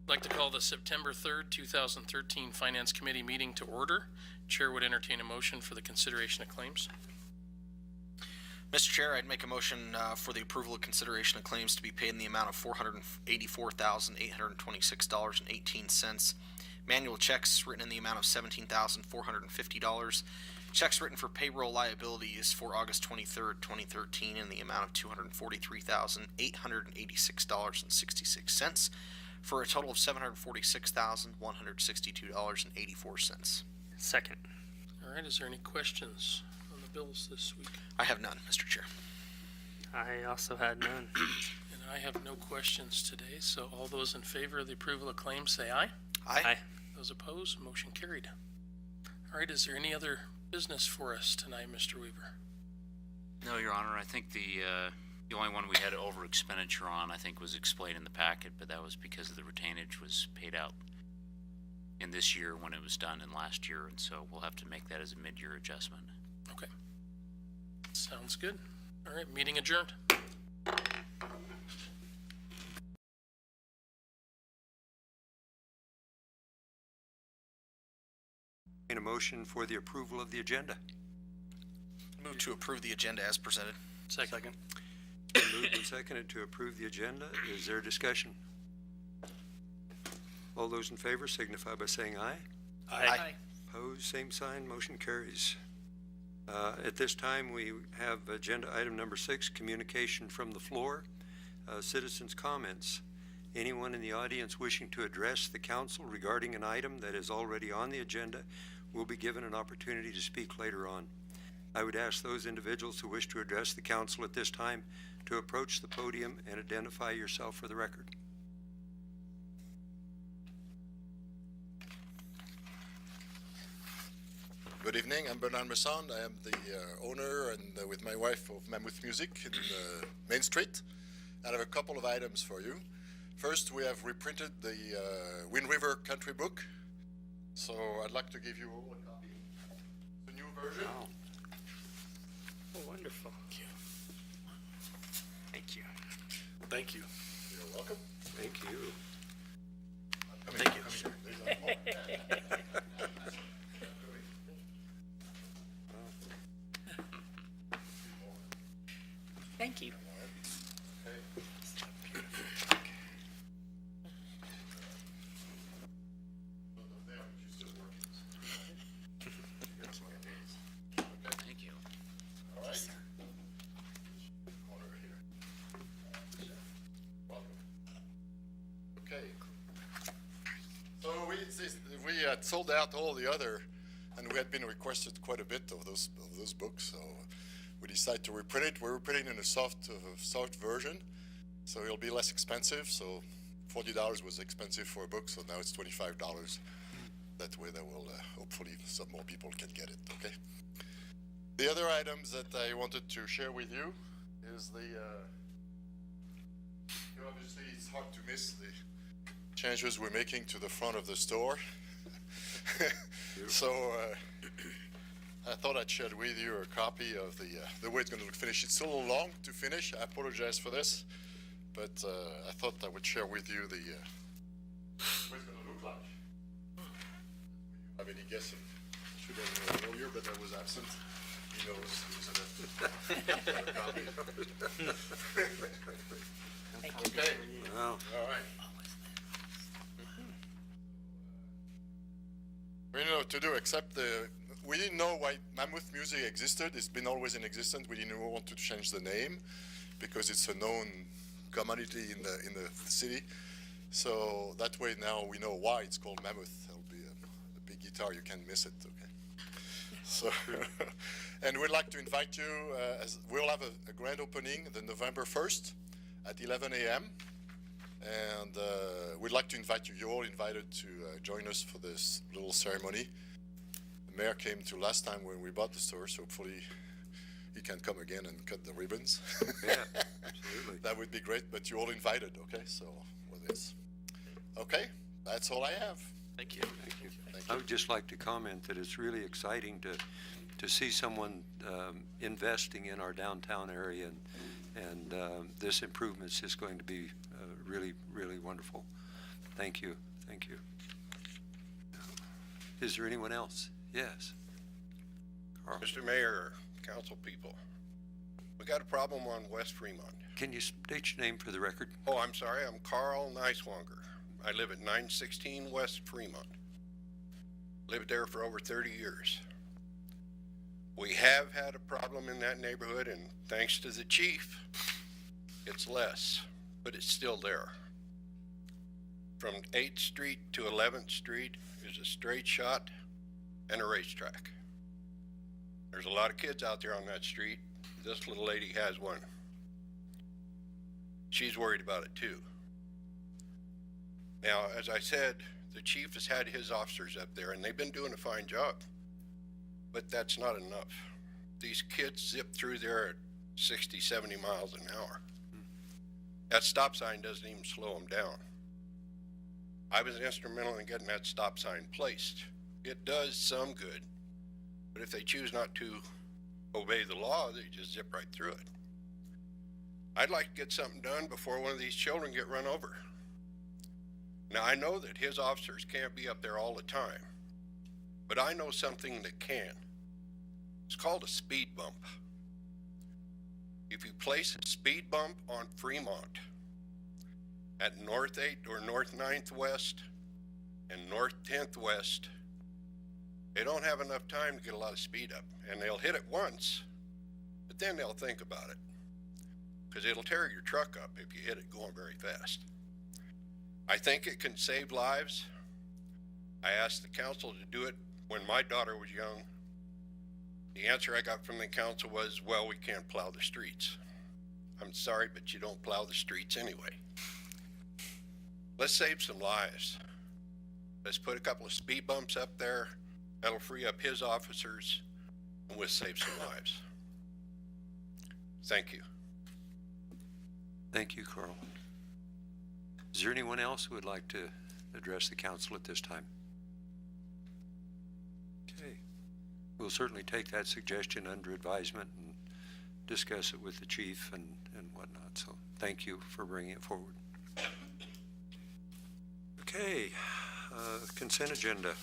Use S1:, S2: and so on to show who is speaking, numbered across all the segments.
S1: I'd like to call the September 3rd, 2013 Finance Committee meeting to order. Chair would entertain a motion for the consideration of claims.
S2: Mr. Chair, I'd make a motion for the approval of consideration of claims to be paid in the amount of $484,826.18. Manual checks written in the amount of $17,450. Checks written for payroll liabilities for August 23rd, 2013 in the amount of $243,886.66 for a total of $746,162.84.
S3: Second.
S1: All right, is there any questions on the bills this week?
S2: I have none, Mr. Chair.
S3: I also had none.
S1: And I have no questions today, so all those in favor of the approval of claims say aye.
S2: Aye.
S1: Those opposed, motion carried. All right, is there any other business for us tonight, Mr. Weaver?
S4: No, Your Honor. I think the only one we had over expenditure on, I think, was explained in the packet, but that was because of the retainage was paid out in this year when it was done in last year, and so we'll have to make that as a mid-year adjustment.
S1: Okay. Sounds good. All right, meeting adjourned.
S5: In a motion for the approval of the agenda.
S2: Move to approve the agenda as presented.
S1: Second.
S5: Moved and seconded to approve the agenda. Is there discussion? All those in favor signify by saying aye.
S2: Aye.
S5: Opposed, same sign, motion carries. At this time, we have agenda item number 6, communication from the floor, citizens' comments. Anyone in the audience wishing to address the council regarding an item that is already on the agenda will be given an opportunity to speak later on. I would ask those individuals who wish to address the council at this time to approach the podium and identify yourself for the record.
S6: Good evening, I'm Bernard Messand. I am the owner and with my wife of Mammoth Music in Main Street. I have a couple of items for you. First, we have reprinted the Wind River Country Book. So I'd like to give you all a copy. The new version.
S3: Wow. Oh, wonderful. Thank you.
S1: Thank you.
S6: You're welcome.
S5: Thank you.
S2: Thank you.
S3: Thank you.
S4: Thank you.
S6: All right. Corner here. Welcome. Okay. So we had sold out all the other, and we had been requested quite a bit of those books. So we decided to reprint it. We're reprinting in a soft version, so it'll be less expensive. So $40 was expensive for a book, so now it's $25. That way, that will hopefully some more people can get it. Okay. The other items that I wanted to share with you is obviously it's hard to miss the changes we're making to the front of the store. So I thought I'd share with you a copy of the way it's going to look finished. It's a little long to finish. I apologize for this, but I thought I would share with you the way it's going to look like. Have any guessing? I should have known earlier, but I was absent. He knows. Okay.
S5: Wow.
S6: All right. We didn't know what to do except we didn't know why Mammoth Music existed. It's been always in existence. We didn't want to change the name because it's a known commodity in the city. So that way now we know why it's called Mammoth. It'll be a big guitar. You can't miss it. Okay. So, and we'd like to invite you. We'll have a grand opening the November 1st at 11 a.m. And we'd like to invite you. You're all invited to join us for this little ceremony. The mayor came to last time when we bought the store, so hopefully he can come again and cut the ribbons.
S5: Yeah, absolutely.
S6: That would be great, but you're all invited, okay? So, with this. Okay, that's all I have.
S2: Thank you.
S5: Thank you.
S6: Thank
S5: I
S6: you.
S5: would just like to comment that it's really exciting to see someone investing in our downtown area, and this improvement is just going to be really, really wonderful. Thank you. Thank you. Is there anyone else? Yes. Carl,
S7: Mr. Mayor, council people, we got a problem on West Fremont.
S5: can you state your name for the record?
S7: Oh, I'm sorry, I'm Carl Neiswanger. I live at 916 West Fremont. Lived there for over 30 years. We have had a problem in that neighborhood, and thanks to the chief, it's less, but it's still there. From 8th Street to 11th Street is a straight shot and a racetrack. There's a lot of kids out there on that street. This little lady has one. She's worried about it too. Now, as I said, the chief has had his officers up there and they've been doing a fine job, but that's not enough. These kids zip through there at 60, 70 miles an hour. That stop sign doesn't even slow them down. I was instrumental in getting that stop sign placed. It does some good, but if they choose not to obey the law, they just zip right through it. I'd like to get something done before one of these children get run over. Now, I know that his officers can't be up there all the time, but I know something that can. It's called a speed bump. If you place a speed bump on Fremont at North 8th or North 9th West and North 10th West, they don't have enough time to get a lot of speed up, and they'll hit it once, but then they'll think about it, because it'll tear your truck up if you hit it going very fast. I think it can save lives. I asked the council to do it when my daughter was young. The answer I got from the council was, well, we can't plow the streets. I'm sorry, but you don't plow the streets anyway. Let's save some lives. Let's put a couple of speed bumps up there. That'll free up his officers, and we'll save some lives. Thank you.
S5: Thank you, Carl. Is there anyone else who would like to address the council at this time? Okay. We'll certainly take that suggestion under advisement and discuss it with the chief and whatnot. So thank you for bringing it forward. Okay, consent agenda.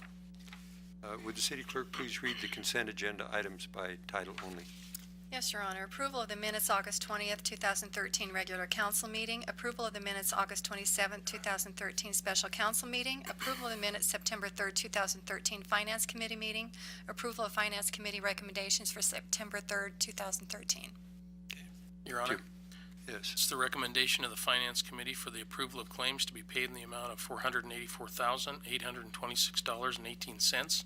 S5: Would the city clerk please read the consent agenda items by title only?
S8: Yes, Your Honor. Approval of the minutes August 20th, 2013 regular council meeting. Approval of the minutes August 27th, 2013 special council meeting. Approval of the minutes September 3rd, 2013 finance committee meeting. Approval of finance committee recommendations for September 3rd, 2013.
S1: Your Honor,
S5: Yes.
S1: it's the recommendation of the Finance Committee for the approval of claims to be paid in the amount of $484,826.18.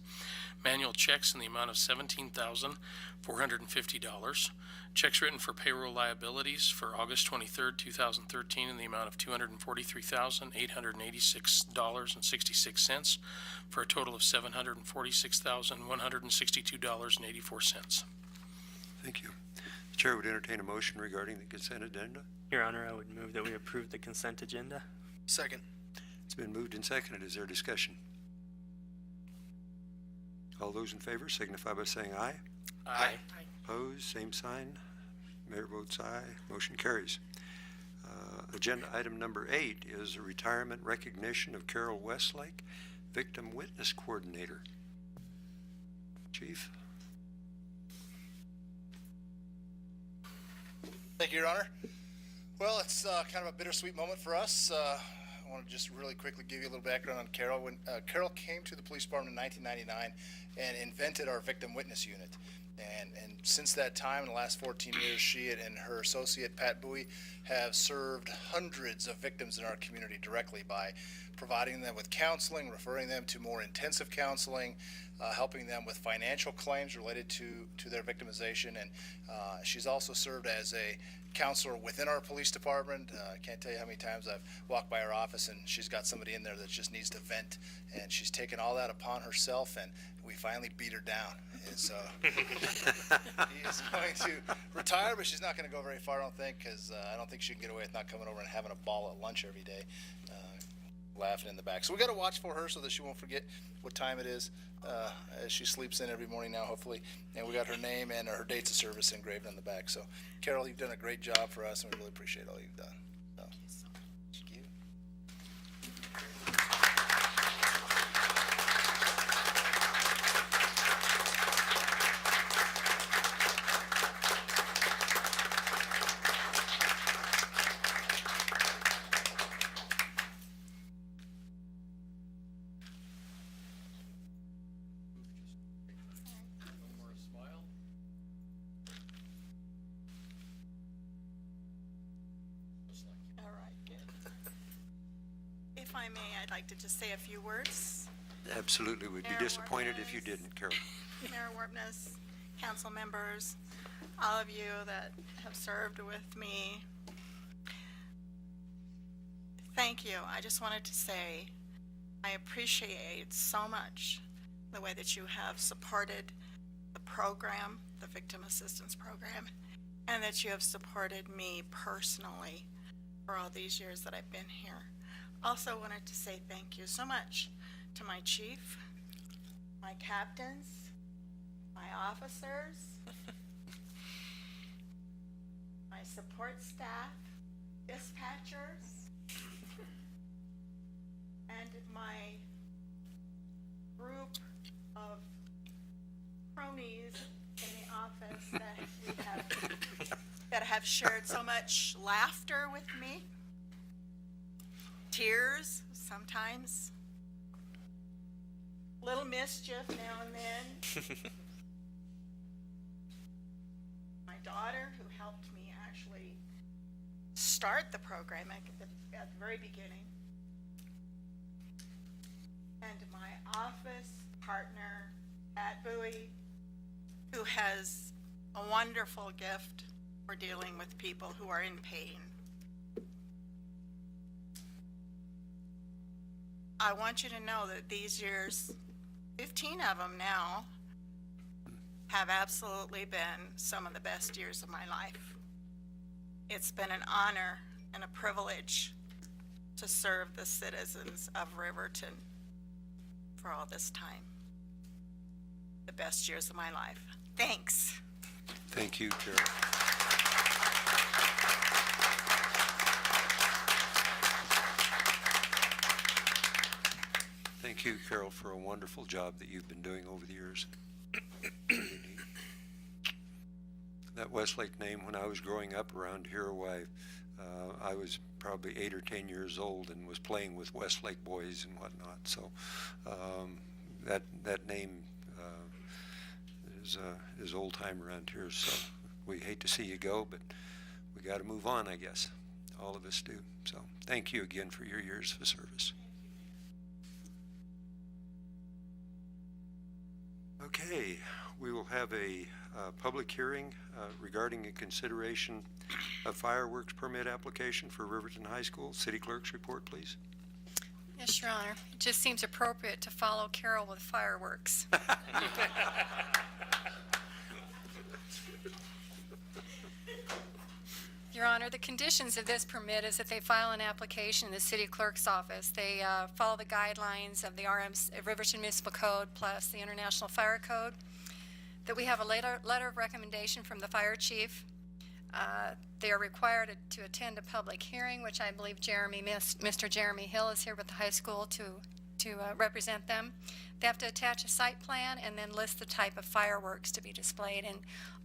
S1: Manual checks in the amount of $17,450. Checks written for payroll liabilities for August 23rd, 2013 in the amount of $243,886.66 for a total of $746,162.84.
S5: Thank you. The chair would entertain a motion regarding the consent agenda.
S3: Your Honor, I would move that we approve the consent agenda.
S2: Second.
S5: It's been moved and seconded. Is there discussion? All those in favor signify by saying aye.
S1: Aye.
S5: Opposed, same sign. Mayor votes aye. Motion carries. Agenda item number 8 is a retirement recognition of Carol Westlake, Victim Witness Coordinator. Chief?
S9: Thank you, Your Honor. Well, it's kind of a bittersweet moment for us. I want to just really quickly give you a little background on Carol. When Carol came to the police department in 1999 and invented our victim witness unit. And since that time, in the last 14 years, she and her associate, Pat Bowie, have served hundreds of victims in our community directly by providing them with counseling, referring them to more intensive counseling, helping them with financial claims related to their victimization. And she's also served as a counselor within our police department. I can't tell you how many times I've walked by her office and she's got somebody in there that just needs to vent, and she's taken all that upon herself, and we finally beat her down. And so he is going to retire, but she's not going to go very far, I don't think, because I don't think she can get away with not coming over and having a ball at lunch every day, laughing in the back. So we got to watch for her so that she won't forget what time it is as she sleeps in every morning now, hopefully. And we got her name and her dates of service engraved on the back. So, Carol, you've done a great job for us, and we really appreciate all you've done. So, thank you.
S10: I may, I'd like to just say a few words.
S5: Absolutely. We'd be
S10: Mayor
S5: disappointed if you
S10: Wartness.
S5: didn't, Carol.
S10: Mayor Wartness, council members, all of you that have served with me, thank you. I just wanted to say I appreciate so much the way that you have supported the program, the Victim Assistance Program, and that you have supported me personally for all these years that I've been here. Also wanted to say thank you so much to my chief, my captains, my officers, my support staff, dispatchers, and my group of cronies in the office that have shared so much laughter with me, tears sometimes, little mischief now and then. My daughter, who helped me actually start the program at the very beginning, and my office partner at Bowie, who has a wonderful gift for dealing with people who are in pain. I want you to know that these years, 15 of them now, have absolutely been some of the best years of my life. It's been an honor and a privilege to serve the citizens of Riverton for all this time. The best years of my life. Thanks.
S5: Thank you, Carol. Thank you, Carol, for a wonderful job that you've been doing over the years. Really neat. That Westlake name, when I was growing up around here, why, I was probably 8 or 10 years old and was playing with Westlake boys and whatnot. So that name is old time around here. So we hate to see you go, but we got to move on, I guess. All of us do. So thank you again for your years of service. Okay, we will have a public hearing regarding a consideration of fireworks permit application for Riverton High School. City Clerk's report, please.
S8: Yes, Your Honor. It just seems appropriate to follow Carol with fireworks. Your Honor, the conditions of this permit is that they file an application in the city clerk's office. They follow the guidelines of the Riverton Municipal Code plus the International Fire Code. That we have a letter of recommendation from the fire chief. They are required to attend a public hearing, which I believe Mr. Jeremy Hill is here with the high school to represent them. They have to attach a site plan and then list the type of fireworks to be displayed. And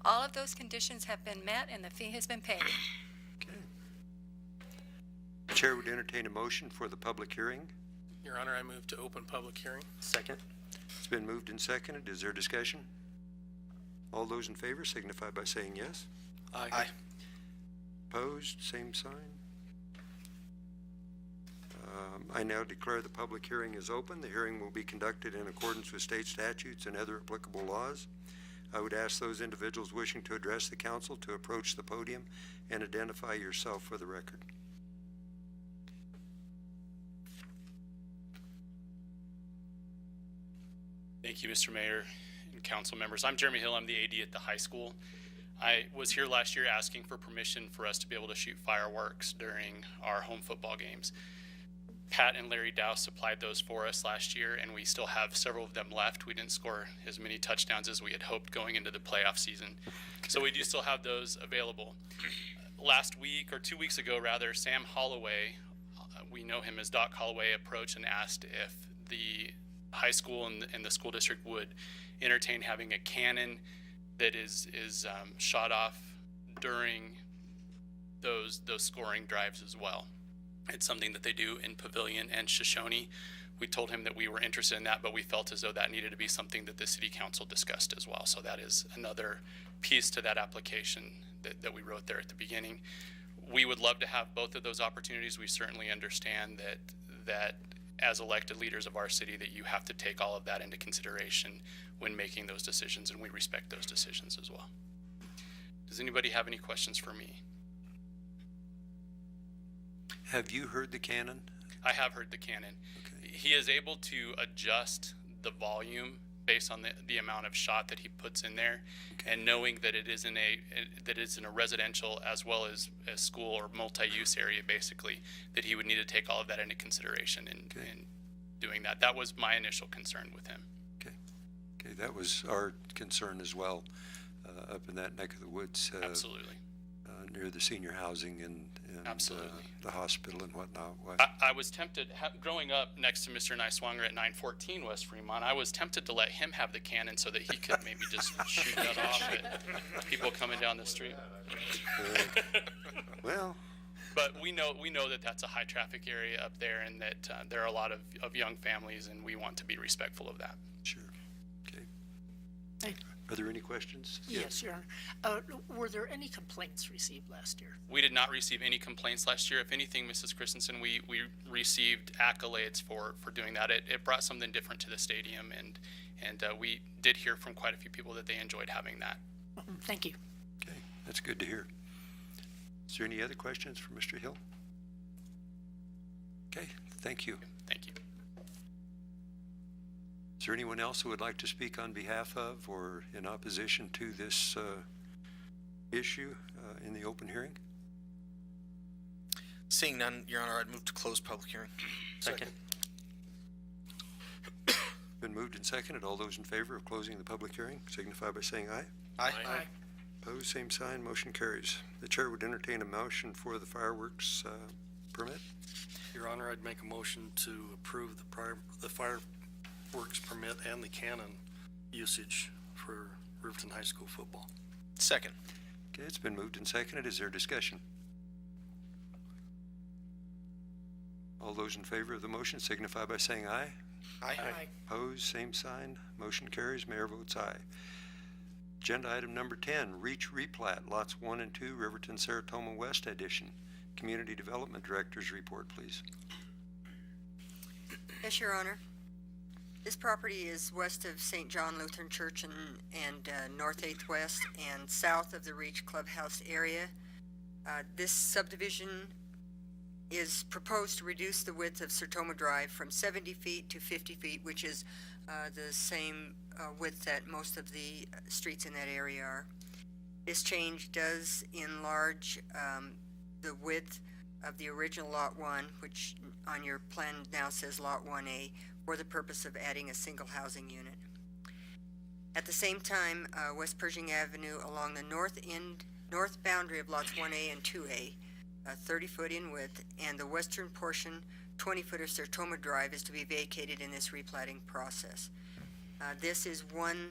S8: all of those conditions have been met and the fee has been paid.
S5: Okay. The chair would entertain a motion for the public hearing.
S1: Your Honor, I move to open public hearing.
S3: Second.
S5: It's been moved and seconded. Is there discussion? All those in favor signify by saying yes.
S1: Aye.
S5: Opposed, same sign. I now declare the public hearing is open. The hearing will be conducted in accordance with state statutes and other applicable laws. I would ask those individuals wishing to address the council to approach the podium and identify yourself for the record.
S11: Thank you, Mr. Mayor and council members. I'm Jeremy Hill. I'm the AD at the high school. I was here last year asking for permission for us to be able to shoot fireworks during our home football games. Pat and Larry Dow supplied those for us last year, and we still have several of them left. We didn't score as many touchdowns as we had hoped going into the playoff season. So we do still have those available. Last week, or 2 weeks ago rather, Sam Holloway, we know him as Doc Holloway, approached and asked if the high school and the school district would entertain having a cannon that is shot off during those scoring drives as well. It's something that they do in Pavilion and Shoshone. We told him that we were interested in that, but we felt as though that needed to be something that the city council discussed as well. So that is another piece to that application that we wrote there at the beginning. We would love to have both of those opportunities. We certainly understand that that as elected leaders of our city, that you have to take all of that into consideration when making those decisions, and we respect those decisions as well. Does anybody have any questions for me?
S5: Have you heard the canon?
S11: I have heard the canon.
S5: Okay.
S11: He is able to adjust the volume based on the amount of shot that he puts in there, and knowing that it is in a residential as well as a school or multi-use area, basically, that he would need to take all of that into consideration in doing that. That was my initial concern with him.
S5: Okay, that was our concern as well, up in that neck of the woods.
S11: Absolutely.
S5: Near the senior housing and
S11: Absolutely.
S5: The hospital and whatnot.
S11: I was tempted, growing up next to Mr. Niswanger at 914 West Fremont, I was tempted to let him have the cannon so that he could maybe just shoot that off at people coming down the street.
S5: Well,
S11: but we know that that's a high traffic area up there, and that there are a lot of young families, and we want to be respectful of that.
S5: sure. Okay.
S12: Hey.
S5: Are there any questions?
S12: Yes, Your Honor. Were there any complaints received last year?
S11: We did not receive any complaints last year. If anything, Mrs. Christensen, we received accolades for doing that. It brought something different to the stadium, and we did hear from quite a few people that they enjoyed having that.
S12: Thank you.
S5: Okay, that's good to hear. Is there any other questions for Mr. Hill? Okay, thank you.
S11: Thank you.
S5: Is there anyone else who would like to speak on behalf of or in opposition to this issue in the open hearing?
S2: Seeing none, Your Honor, I'd move to close public hearing.
S3: Second.
S5: Been moved and seconded. All those in favor of closing the public hearing signify by saying aye.
S2: Aye.
S5: Opposed, same sign. Motion carries. The chair would entertain a motion for the fireworks permit.
S13: Your Honor, I'd make a motion to approve the fireworks permit and the cannon usage for Riverton High School football.
S2: Second.
S5: Okay, it's been moved and seconded. Is there discussion? All those in favor of the motion signify by saying aye.
S2: Aye.
S5: Opposed, same sign. Motion carries. Mayor votes aye. Agenda item number 10, Reach Replat, lots 1 and 2, Riverton, Saratoga West Edition. Community Development Director's report, please.
S14: Yes, Your Honor. This property is west of St. John Lutheran Church and north 8th West and south of the Reach Clubhouse area. This subdivision is proposed to reduce the width of Sertoma Drive from 70 feet to 50 feet, which is the same width that most of the streets in that area are. This change does enlarge the width of the original Lot 1, which on your plan now says Lot 1A, for the purpose of adding a single housing unit. At the same time, West Pershing Avenue along the north boundary of lots 1A and 2A, 30 foot in width, and the western portion, 20 foot of Sertoma Drive, is to be vacated in this replatting process. This is one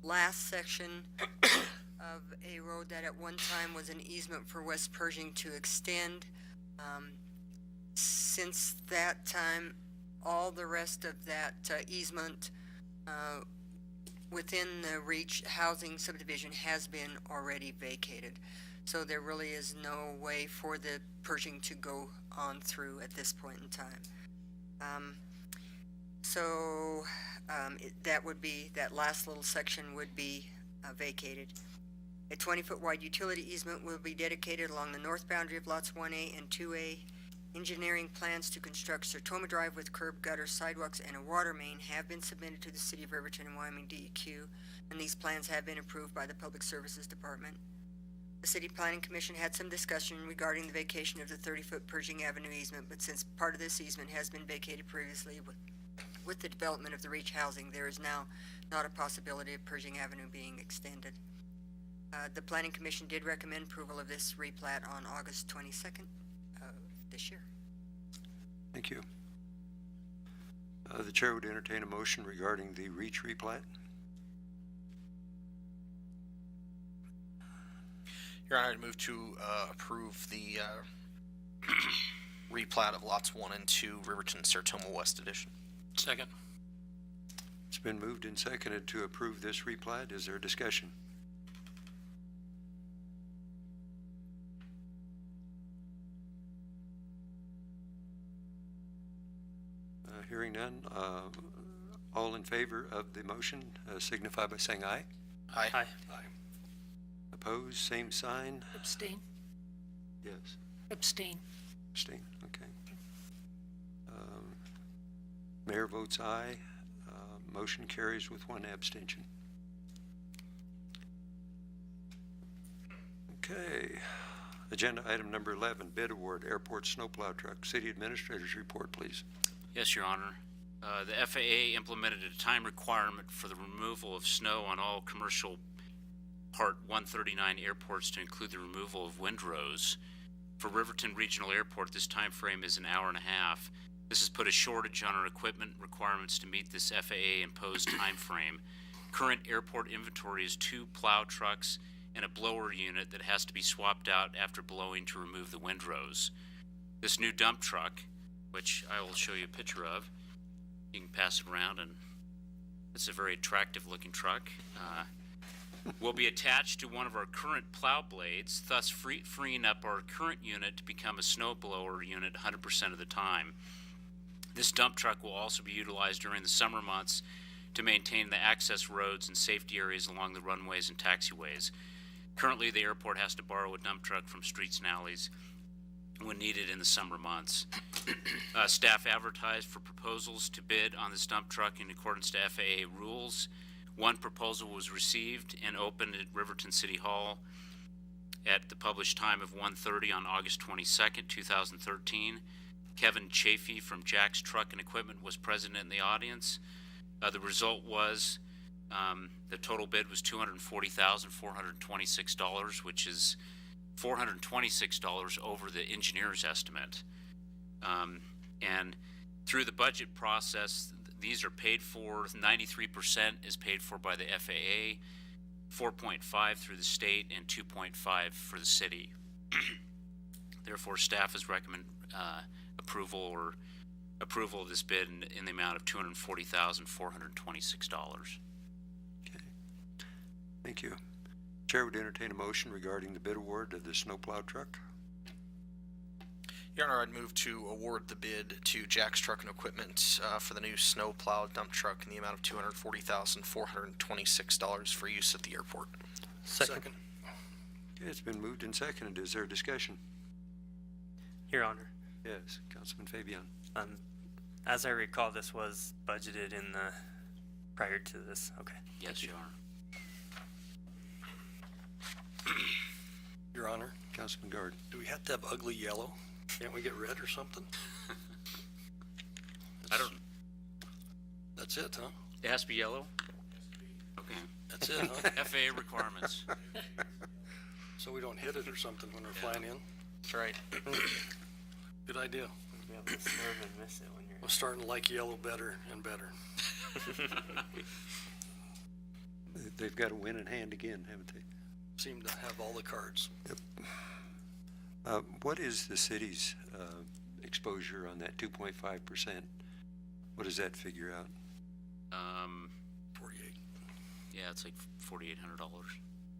S14: last section of a road that at one time was an easement for West Pershing to extend. Since that time, all the rest of that easement within the Reach housing subdivision has been already vacated. So there really is no way for the Pershing to go on through at this point in time. That last little section would be vacated. A 20-foot wide utility easement will be dedicated along the north boundary of lots 1A and 2A. Engineering plans to construct Sertoma Drive with curb, gutter, sidewalks, and a water main have been submitted to the City of Riverton and Wyoming DEQ, and these plans have been approved by the Public Services Department. The City Planning Commission had some discussion regarding the vacation of the 30-foot Pershing Avenue easement, but since part of this easement has been vacated previously with the development of the Reach housing, there is now not a possibility of Pershing Avenue being extended. The Planning Commission did recommend approval of this replat on August 22nd of this year.
S5: Thank you. The chair would entertain a motion regarding the Reach replat.
S2: Your Honor, I'd move to approve the replat of lots 1 and 2, Riverton, Saratoga West Edition.
S1: Second.
S5: It's been moved and seconded to approve this replat. Is there discussion? favor of the motion signify by saying aye.
S2: Aye.
S3: Aye.
S5: Opposed, same sign.
S12: Abstain.
S5: Yes.
S12: Abstain.
S5: Abstain, okay. Mayor votes aye. Motion carries with one abstention. Okay. Agenda item number 11, bid award, airport snowplow truck. City Administrator's report, please.
S4: Yes, Your Honor. The FAA implemented a time requirement for the removal of snow on all commercial Part 139 airports to include the removal of windrows. For Riverton Regional Airport, this time frame is an hour and a half. This has put a shortage on our equipment requirements to meet this FAA imposed time frame. Current airport inventory is 2 plow trucks and a blower unit that has to be swapped out after blowing to remove the windrows. This new dump truck, which I will show you a picture of, you can pass it around, and it's a very attractive looking truck, will be attached to one of our current plow blades, thus freeing up our current unit to become a snow blower unit 100% of the time. This dump truck will also be utilized during the summer months to maintain the access roads and safety areas along the runways and taxiways. Currently, the airport has to borrow a dump truck from streets and alleys when needed in the summer months. Staff advertised for proposals to bid on this dump truck in accordance to FAA rules. One proposal was received and opened at Riverton City Hall at the published time of 1:30 on August 22nd, 2013. Kevin Chafee from Jack's Truck and Equipment was present in the audience. The result was the total bid was $240,426, which is $426 over the engineer's estimate. And through the budget process, these are paid for. 93% is paid for by the FAA, 4.5 through the state, and 2.5 for the city. Therefore, staff has recommend approval of this bid in the amount of $240,426.
S5: Okay. Thank you. Chair would entertain a motion regarding the bid award of the snowplow truck.
S2: Your Honor, I'd move to award the bid to Jack's Truck and Equipment for the new snowplow dump truck in the amount of $240,426 for use at the airport.
S13: Second.
S5: Okay, it's been moved and seconded. Is there a discussion?
S3: Your Honor,
S5: Yes, Councilman Fabian.
S3: as I recall, this was budgeted in the, prior to this, okay.
S4: Yes, Your Honor.
S13: Your Honor,
S5: Councilman Guard.
S13: do we have to have ugly yellow? Can't we get red or something?
S4: I don't,
S13: That's it, huh?
S4: it has to be yellow? Okay.
S13: That's it, huh?
S4: FAA requirements.
S13: So we don't hit it or something when we're flying in?
S2: That's right.
S13: Good idea.
S3: We'll be able to swerve and miss it when you're.
S13: I'm starting to like yellow better and better.
S5: They've got a win in hand again, haven't they?
S13: Seem to have all the cards.
S5: What is the city's exposure on that 2.5%? What does that figure out?
S13: 48.
S4: Yeah, it's like $4,800.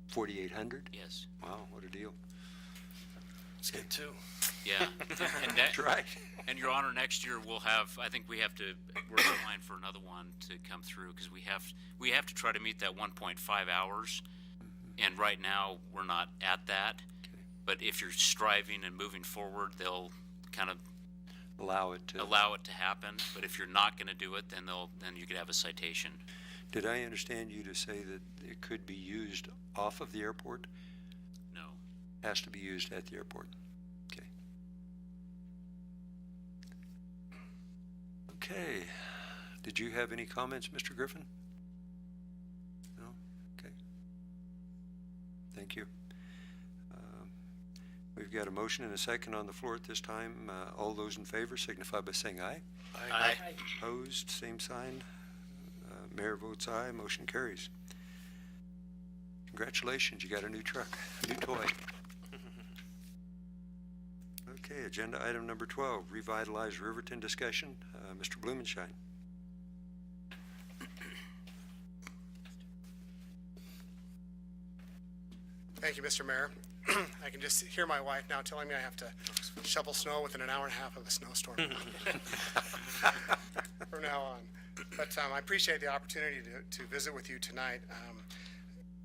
S5: 4,800?
S4: Yes.
S5: Wow, what a deal.
S13: Let's get two.
S4: Yeah. And
S5: That's right.
S4: And Your Honor, next year we'll have, I think we're applying for another one to come through, because we have to try to meet that 1.5 hours. And right now, we're not at that.
S5: Okay.
S4: But if you're striving and moving forward, they'll kind of
S5: Allow it to.
S4: happen. But if you're not going to do it, then you could have a citation.
S5: Did I understand you to say that it could be used off of the airport?
S4: No.
S5: Has to be used at the airport. Okay. Okay. Did you have any comments, Mr. Griffin? No? Okay. Thank you. We've got a motion and a second on the floor at this time. All those in favor signify by saying aye.
S2: Aye.
S5: Opposed, same sign. Mayor votes aye, motion carries. Congratulations, you got a new truck, new toy. Okay, agenda item number 12, revitalize Riverton discussion. Mr. Blumenshine.
S15: Thank you, Mr. Mayor. I can just hear my wife now telling me I have to shovel snow within an hour and a half of a snowstorm from now on. But I appreciate the opportunity to visit with you tonight.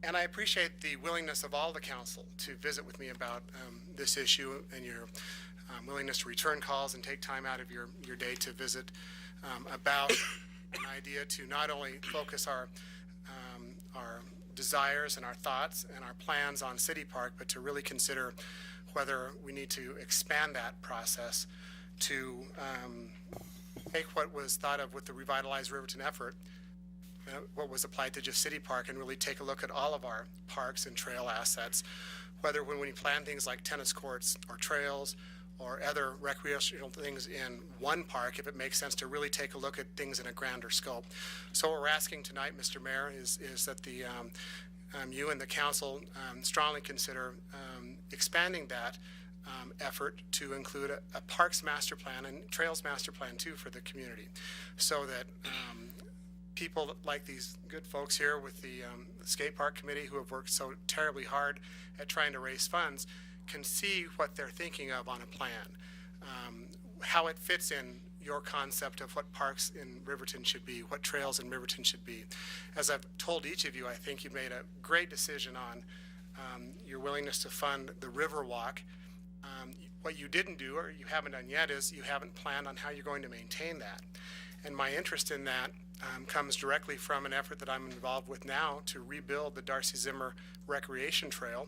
S15: And I appreciate the willingness of all the council to visit with me about this issue and your willingness to return calls and take time out of your day to visit about an idea to not only focus our desires and our thoughts and our plans on City Park, but to really consider whether we need to expand that process to take what was thought of with the Revitalize Riverton effort, what was applied to just City Park, and really take a look at all of our parks and trail assets, whether when we plan things like tennis courts or trails or other recreational things in one park, if it makes sense to really take a look at things in a grander scope. So what we're asking tonight, Mr. Mayor, is that the you and the council strongly consider expanding that effort to include a parks master plan and trails master plan too for the community, so that people like these good folks here with the skate park committee who have worked so terribly hard at trying to raise funds can see what they're thinking of on a plan, how it fits in your concept of what parks in Riverton should be, what trails in Riverton should be. As I've told each of you, I think you've made a great decision on your willingness to fund the Riverwalk. What you didn't do, or you haven't done yet, is you haven't planned on how you're going to maintain that. And my interest in that comes directly from an effort that I'm involved with now to rebuild the Darcy Zimmer Recreation Trail,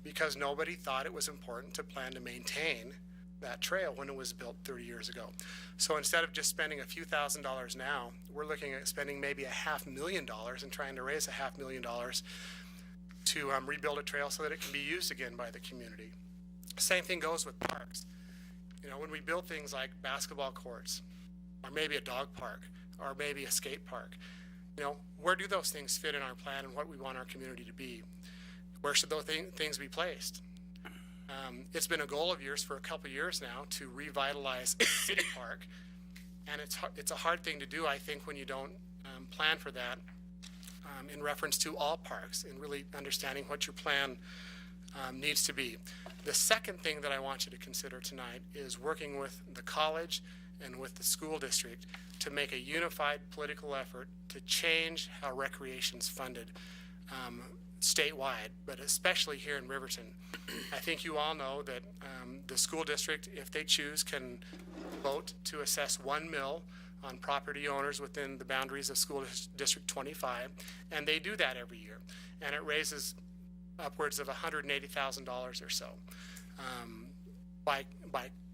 S15: because nobody thought it was important to plan to maintain that trail when it was built 30 years ago. So instead of just spending a few $1,000s now, we're looking at spending maybe $500,000 and trying to raise $500,000 to rebuild a trail so that it can be used again by the community. Same thing goes with parks. You know, when we build things like basketball courts, or maybe a dog park, or maybe a skate park, you know, where do those things fit in our plan and what we want our community to be? Where should those things be placed? It's been a goal of yours for a couple years now to revitalize City Park, and it's a hard thing to do, I think, when you don't plan for that in reference to all parks and really understanding what your plan needs to be. The second thing that I want you to consider tonight is working with the college and with the school district to make a unified political effort to change how recreation's funded statewide, but especially here in Riverton. I think you all know that the school district, if they choose, can vote to assess 1 mil on property owners within the boundaries of School District 25, and they do that every year. And it raises upwards of $180,000 or so. By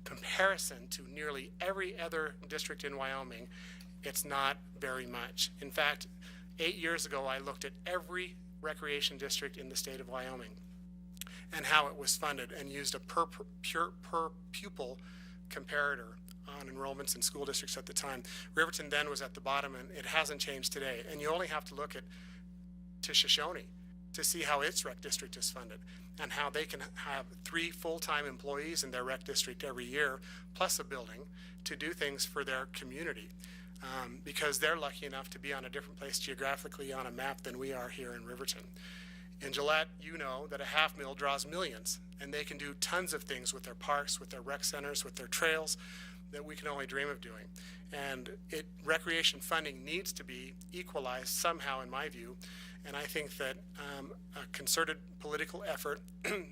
S15: comparison to nearly every other district in Wyoming, it's not very much. In fact, 8 years ago, I looked at every recreation district in the state of Wyoming and how it was funded and used a per pupil comparator on enrollments in school districts at the time. Riverton then was at the bottom, and it hasn't changed today. And you only have to look to Shoshone to see how its rec district is funded and how they can have 3 full-time employees in their rec district every year, plus a building, to do things for their community. Because they're lucky enough to be on a different place geographically on a map than we are here in Riverton. In Gillette, you know that a $500,000 draws millions, and they can do tons of things with their parks, with their rec centers, with their trails that we can only dream of doing. And recreation funding needs to be equalized somehow, in my view. And I think that a concerted political effort,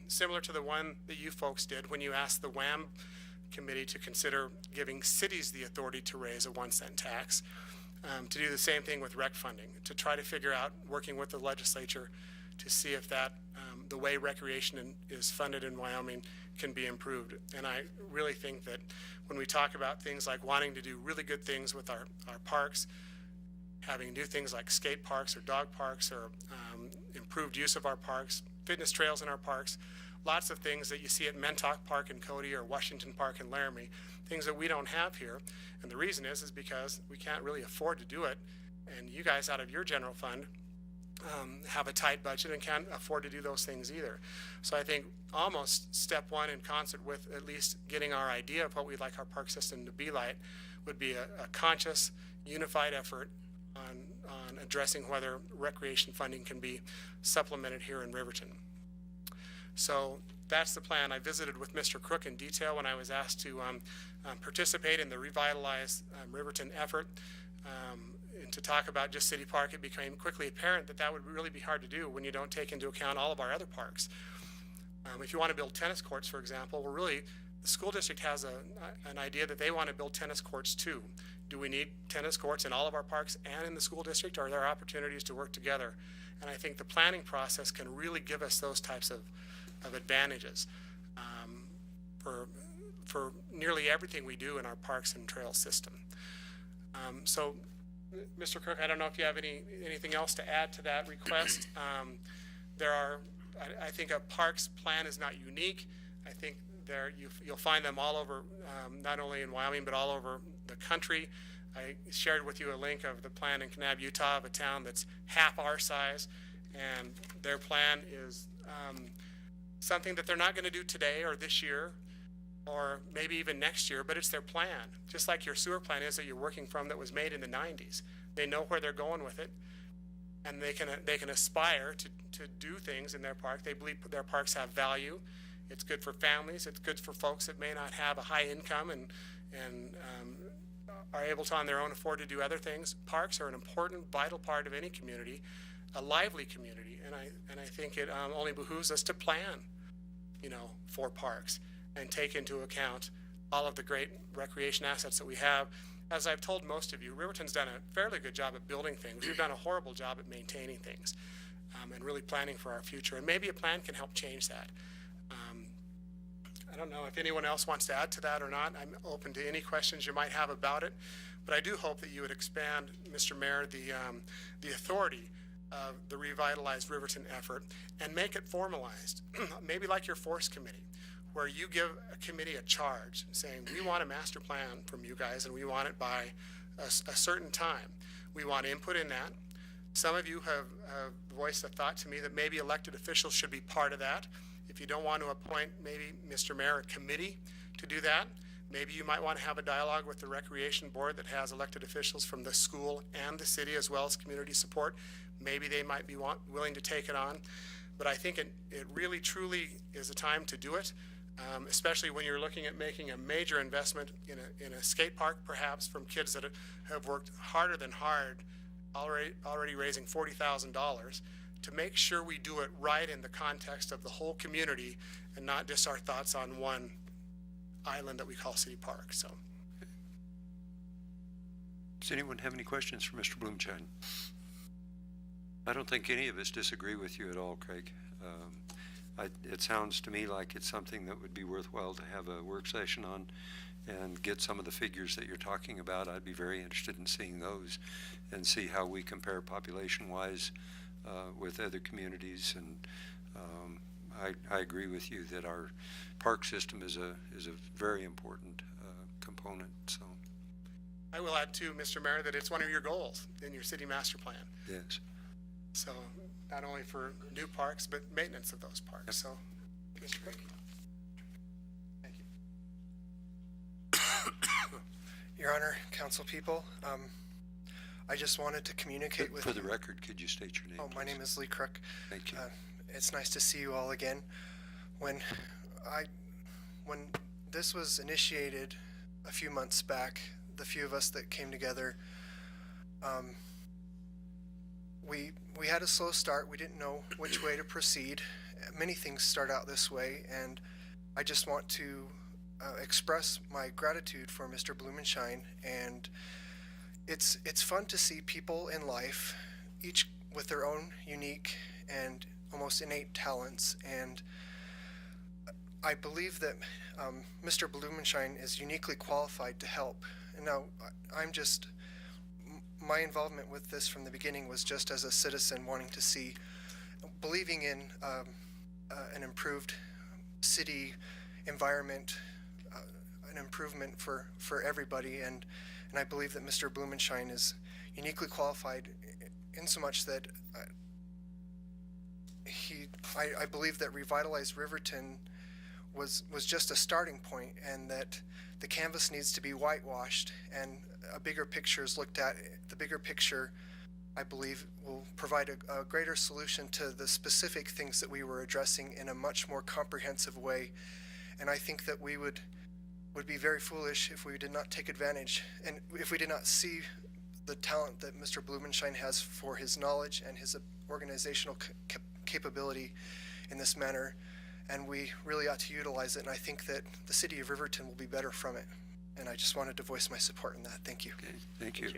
S15: similar to the one that you folks did when you asked the WHAM committee to consider giving cities the authority to raise a 1-cent tax, to do the same thing with rec funding, to try to figure out, working with the legislature, to see if that the way recreation is funded in Wyoming can be improved. And I really think that when we talk about things like wanting to do really good things with our parks, having new things like skate parks or dog parks or improved use of our parks, fitness trails in our parks, lots of things that you see at Mentock Park in Cody or Washington Park in Laramie, things that we don't have here. And the reason is because we can't really afford to do it. And you guys out of your general fund have a tight budget and can't afford to do those things either. So I think almost step one in concert with at least getting our idea of what we'd like our park system to be like would be a conscious, unified effort on addressing whether recreation funding can be supplemented here in Riverton. So that's the plan. I visited with Mr. Crook in detail when I was asked to participate in the Revitalize Riverton effort. to talk about just City Park, it became quickly apparent that that would really be hard to do when you don't take into account all of our other parks. If you want to build tennis courts, for example, the school district has an idea that they want to build tennis courts too. Do we need tennis courts in all of our parks and in the school district, or are there opportunities to work together? And I think the planning process can really give us those types of advantages for nearly everything we do in our parks and trails system. So, Mr. Cook, I don't know if you have anything else to add to that request. I think a parks plan is not unique. I think you'll find them all over, not only in Wyoming, but all over the country. I shared with you a link of the plan in Kanab, Utah, of a town that's half our size, and their plan is something that they're not going to do today or this year or maybe even next year, but it's their plan. Just like your sewer plan is that you're working from, that was made in the 90s. They know where they're going with it, and they can aspire to do things in their park. They believe their parks have value. It's good for families. It's good for folks that may not have a high income and are able to on their own afford to do other things. Parks are an important, vital part of any community, a lively community, and I think it only behooves us to plan, for parks and take into account all of the great recreation assets that we have. As I've told most of you, Riverton's done a fairly good job at building things. We've done a horrible job at maintaining things and really planning for our future. And maybe a plan can help change that. I don't know if anyone else wants to add to that or not. I'm open to any questions you might have about it. But I do hope that you would expand, Mr. Mayor, the authority of the revitalized Riverton effort and make it formalized, maybe like your force committee, where you give a committee a charge saying, we want a master plan from you guys and we want it by a certain time. We want input in that. Some of you have voiced a thought to me that maybe elected officials should be part of that. If you don't want to appoint, maybe, Mr. Mayor, a committee to do that, maybe you might want to have a dialogue with the Recreation Board that has elected officials from the school and the city, as well as community support. Maybe they might be willing to take it on. But I think it really, truly is a time to do it, especially when you're looking at making a major investment in a skate park, perhaps, from kids that have worked harder than hard, already raising $40,000, to make sure we do it right in the context of the whole community and not just our thoughts on one island that we call City Park. So,
S5: does anyone have any questions for Mr. Blumschein? I don't think any of us disagree with you at all, Craig. It sounds to me like it's something that would be worthwhile to have a work session on and get some of the figures that you're talking about. I'd be very interested in seeing those and see how we compare population-wise with other communities. And I agree with you that our park system is a very important component. So
S15: I will add too, Mr. Mayor, that it's one of your goals in your city master plan.
S5: yes.
S15: So not only for new parks, but maintenance of those parks. So, Mr. Cook. Thank you.
S16: Your Honor, council people, I just wanted to communicate with
S5: For the record, could you state your name?
S16: Oh, my
S5: please?
S16: name is Lee Crook.
S5: Thank you.
S16: It's nice to see you all again. When this was initiated a few months back, the few of us that came together, we had a slow start. We didn't know which way to proceed. Many things start out this way, and I just want to express my gratitude for Mr. Blumenschein. And it's fun to see people in life, each with their own unique and almost innate talents. And I believe that Mr. Blumenschein is uniquely qualified to help. And now my involvement with this from the beginning was just as a citizen wanting to see, believing in an improved city environment, an improvement for everybody. And I believe that Mr. Blumenschein is uniquely qualified in so much that I believe that Revitalized Riverton was just a starting point, and that the canvas needs to be whitewashed and a bigger picture is looked at. The bigger picture, I believe, will provide a greater solution to the specific things that we were addressing in a much more comprehensive way. And I think that we would be very foolish if we did not take advantage and if we did not see the talent that Mr. Blumenschein has for his knowledge and his organizational capability in this manner, and we really ought to utilize it, and I think that the city of Riverton will be better from it. And I just wanted to voice my support in that. Thank you.
S5: Okay, thank you.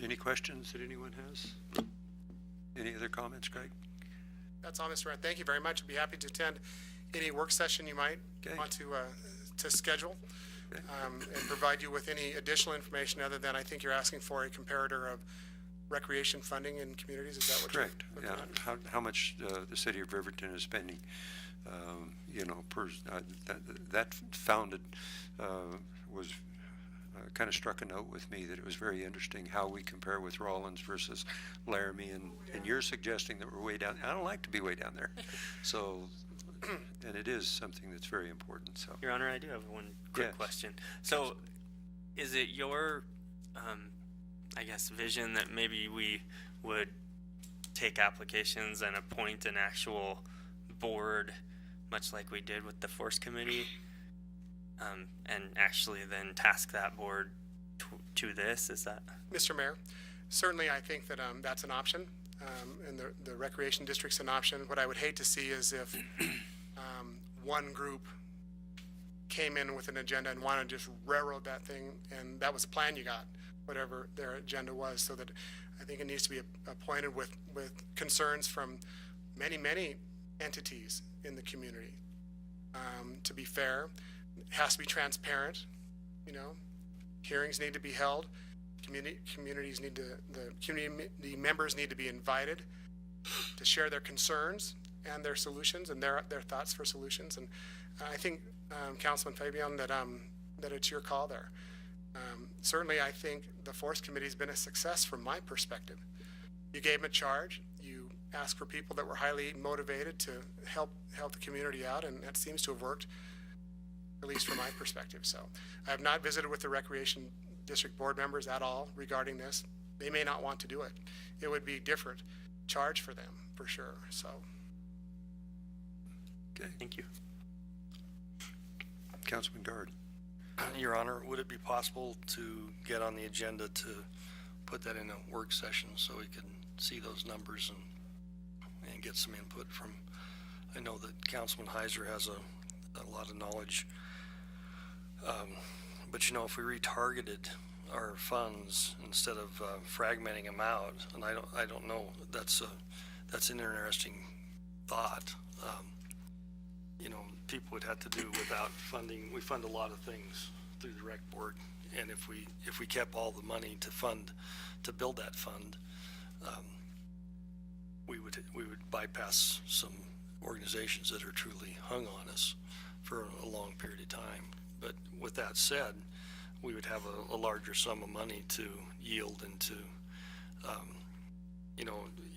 S5: Any questions that anyone has? Any other comments, Greg?
S15: That's all, Mr. Mayor. Thank you very much. I'd be happy to attend any work session you might want to schedule, and provide you with any additional information other than I think you're asking for a comparator of recreation funding in communities. Is that what
S5: Correct.
S15: you're
S5: Yeah.
S15: looking at?
S5: How much the city of Riverton is spending, that founded was kind of struck a note with me that it was very interesting how we compare with Rollins versus Laramie, and you're suggesting that we're way down. I don't like to be way down there, so and it is something that's very important. So,
S3: Your Honor, I do have one quick question. So, is it your, I guess, vision that maybe we would take applications and appoint an actual board, much like we did with the Force Committee, and actually then task that board to this? Is that?
S15: Mr. Mayor, certainly I think that that's an option, and the recreation district's an option. What I would hate to see is if one group came in with an agenda and wanted to just railroad that thing, and that was the plan you got, whatever their agenda was. So that I think it needs to be appointed with concerns from many, many entities in the community. To be fair, it has to be transparent. Hearings need to be held. Communities need to, the community members need to be invited to share their concerns and their solutions and their thoughts for solutions. And I think, Councilman Fabian, that it's your call there. Certainly, I think the Force Committee has been a success from my perspective. You gave them a charge. You asked for people that were highly motivated to help the community out, and that seems to have worked, at least from my perspective. So I have not visited with the Recreation District Board members at all regarding this. They may not want to do it. It would be different charge for them, for sure. So.
S5: Okay.
S3: Thank you.
S5: Councilman Guard.
S13: Your Honor, would it be possible to get on the agenda to put that in a work session so we can see those numbers and get some input from, I know that Councilman Heiser has a lot of knowledge, but if we retargeted our funds instead of fragmenting them out, and I don't know, that's an interesting thought. People would have to do without funding. We fund a lot of things through the rec board, and if we kept all the money to build that fund, we would bypass some organizations that are truly hung on us for a long period of time. But with that said, we would have a larger sum of money to yield into.